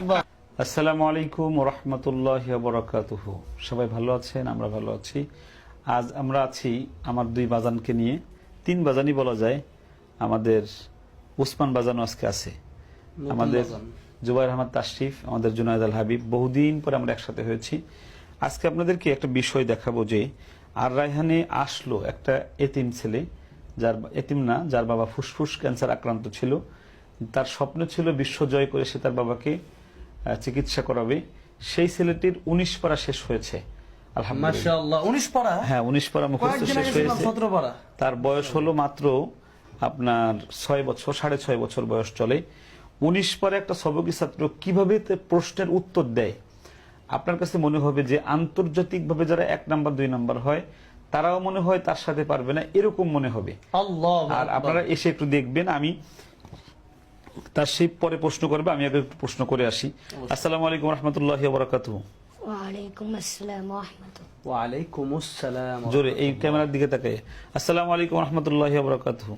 আকবার। আসসালামু আলাইকুম ওয়া রাহমাতুল্লাহি ওয়া বারাকাতুহু। সবাই ভালো আছেন? আমরা ভালো আছি। আজ আমরা আছি আমার দুই বাজানকে নিয়ে, তিন বাজানই বলা যায়। আমাদের উসমান বাজানও আজকে আছে, আমাদের জুবাইর আহমদ তাশরিফ, আমাদের জুনায়েদ আল হাবিব। বহুদিন পরে আমরা একসাথে হয়েছি। আজকে আপনাদেরকে একটা বিষয় দেখাবো যে আর রায়হানে আসলো একটা এতিম ছেলে, যার বাবা ফুসফুস ক্যান্সার আক্রান্ত ছিল। তার স্বপ্ন ছিল বিশ্ব জয় করে সে তার বাবাকে চিকিৎসা করাবে। সেই ছেলেটির 19 পারা শেষ হয়েছে আলহামদুলিল্লাহ। মাশাআল্লাহ, 19 পারা। হ্যাঁ, 19 পারা মুখস্থ শেষ হয়েছে। 17 পারা। তার বয়স হলো মাত্র আপনার 6 বছর, 6.5 বছর বয়স চলে। 19 পারে একটা সবকি ছাত্র কিভাবে প্রশ্নের উত্তর দেয়, আপনার কাছে মনে হবে যে আন্তর্জাতিকভাবে যারা 1 নাম্বার 2 নাম্বার হয় তারাও মনে হয় তার সাথে পারবে না, এরকম মনে হবে। আর আপনারা এসে একটু দেখবেন, আমি তার সেই পরে প্রশ্ন করবে, আমি আগে একটু প্রশ্ন করে আসি। আসসালামু আলাইকুম ওয়া রাহমাতুল্লাহি ওয়া বারাকাতুহু। ওয়ালাইকুম আসসালাম ওয়া রাহমাতুল্লাহ। ওয়ালাইকুম আসসালাম। জোরে এই ক্যামেরার দিকে তাকায়। আসসালামু আলাইকুম ওয়া রাহমাতুল্লাহি ওয়া বারাকাতুহু।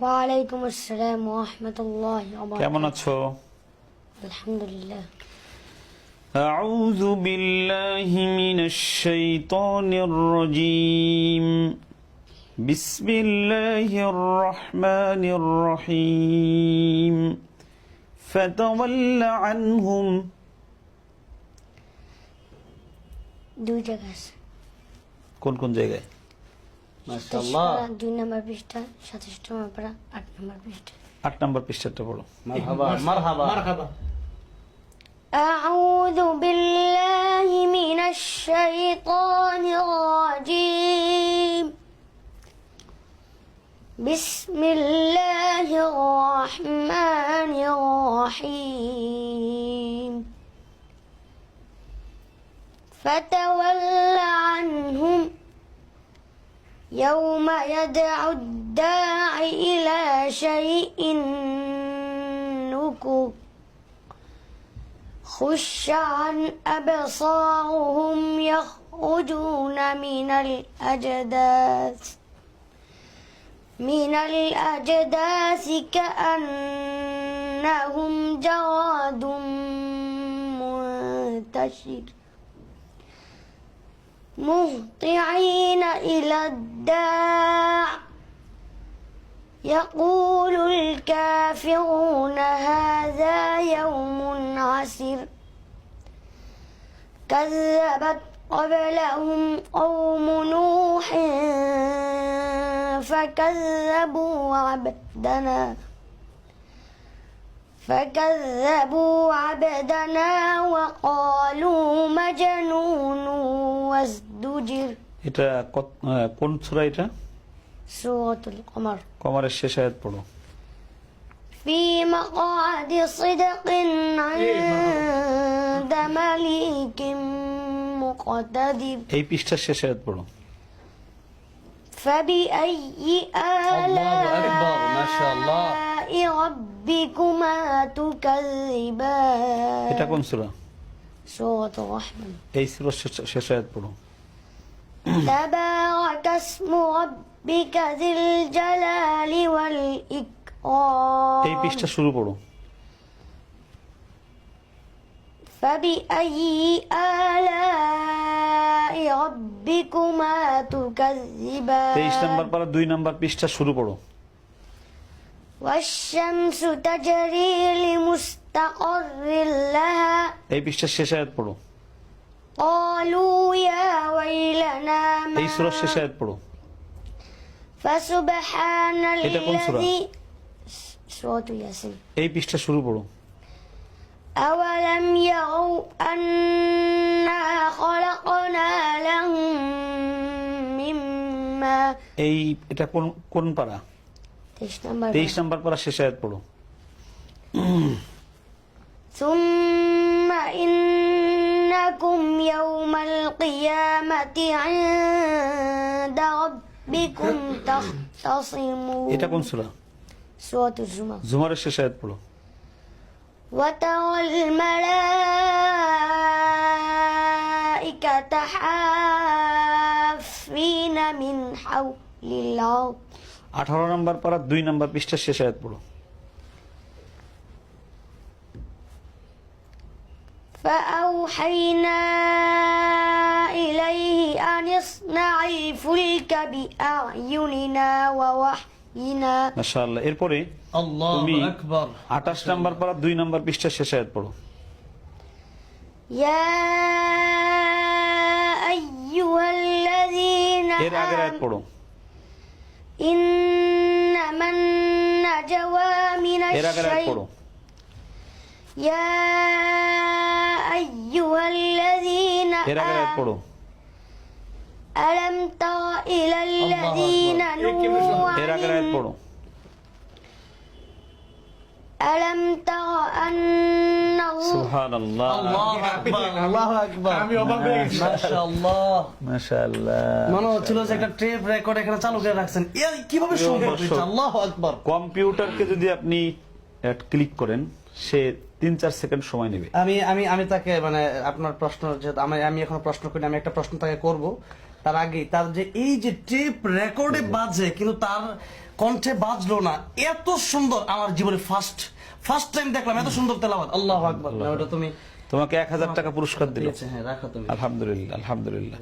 ওয়ালাইকুম আসসালাম ওয়া রাহমাতুল্লাহি ওয়া বারাকাতুহু। কেমন আছো? আলহামদুলিল্লাহ। আউযু বিল্লাহি মিনাশ শাইতানির রাজীম। বিসমিল্লাহির রহমানির রহিম। ফাতাওয়াল্লা আনহুম। দুই জায়গা আছে। কোন কোন জায়গায়? মাশাআল্লাহ। 2 নম্বর পৃষ্ঠা, 27 নম্বর পারা, 8 নম্বর পৃষ্ঠা। 8 নাম্বার পৃষ্ঠাটা পড়ো। মারহাবা মারহাবা মারহাবা। أعوذ بالله من الشيطان الرجيم. بسم الله الرحمن الرحيم. فتول عنهم يوم يدعو الداع إلى شيء نكر. خش عن أبصارهم يخرجون من الأجداث كأنهم جراد منتشر مهطعين إلى الداع يقول الكافرون هذا يوم عسر. كذبت قبلهم قوم نوح فكذبوا عبدنا وقالوا مجنون وازدجر. এটা কোন সূরা? এটা সূরাতুল কমর। কমরের শেষ আয়াত পড়ো। في مقعد صدق عند مليك مقتدر. এই পৃষ্ঠার শেষ আয়াত পড়ো। فبأي آلاء ربكما تكذبان. এটা কোন সূরা? সূরাতুর রহমান। এই সূরার শেষ আয়াত পড়ো। تبارك اسم ربك ذي الجلال والإكرام. এই পৃষ্ঠা শুরু করো। فبأي آلاء ربكما تكذبان. 23 নাম্বার পারা 2 নাম্বার পৃষ্ঠা শুরু করো। والشمس تجري لمستقر لها. এই পৃষ্ঠার শেষ আয়াত পড়ো। قالوا يا ويلنا ما. এই সূরার শেষ আয়াত পড়ো। فسبحان এটা কোন সূরা? الذي. سورة ياسين. এই পৃষ্ঠা শুরু করো। أولم يروا أنا خلقنا لهم مما. এটা কোন পারা? 23 নাম্বার পারা শেষ আয়াত পড়ো। ثم إنكم يوم القيامة عند ربكم تختصمون. এটা কোন সূরা? سورة الزمر. জুমারের শেষ আয়াত পড়ো। وترى الملائكة حافين من حول العرش. 18 নাম্বার পারা 2 নাম্বার পৃষ্ঠার শেষ আয়াত পড়ো। فأوحينا إليه أن اصنع الفلك بأعيننا ووحينا মাশাআল্লাহ। এরপরে আল্লাহু তুমি আকবার 28 নম্বর পারা 2 নম্বর পৃষ্ঠা শেষ আয়াত পড়ো। يا أيها الذين এর আগের আয়াত آمنوا পড়ো। إنما النجوى من এর আগের আয়াত পড়ো। الشيطان يا أيها الذين এর আগের আয়াত পড়ো। ألم تر إلى الذين نهوا এর আগের আয়াত পড়ো। ألم تر أن الله সুবহানাল্লাহ আল্লাহু আকবার আল্লাহু আকবার আমি অবাক হয়ে গেছি। মাশাআল্লাহ মাশাআল্লাহ। মনে হচ্ছিল যে একটা টেপ রেকর্ড এখানে চালু করে রাখছেন কিভাবে সম্ভব অবশ্য। এটা? আল্লাহু আকবার কম্পিউটারকে যদি আপনি ক্লিক করেন সে 3-4 সেকেন্ড সময় নেবে। আমি আমি আমি তাকে মানে আপনার প্রশ্ন যেহেতু আমি এখনো প্রশ্ন করি আমি একটা প্রশ্ন তাকে করব তার আগে তার যে এই যে টেপ রেকর্ডে বাজে কিন্তু তার কণ্ঠে বাজলো না এত সুন্দর আমার জীবনে ফার্স্ট টাইম দেখলাম এত সুন্দর তেলাওয়াত আল্লাহু আকবার না ওটা তুমি তোমাকে 1000 টাকা পুরস্কার দিল। দিয়েছে হ্যাঁ রাখো তুমি আলহামদুলিল্লাহ আলহামদুলিল্লাহ।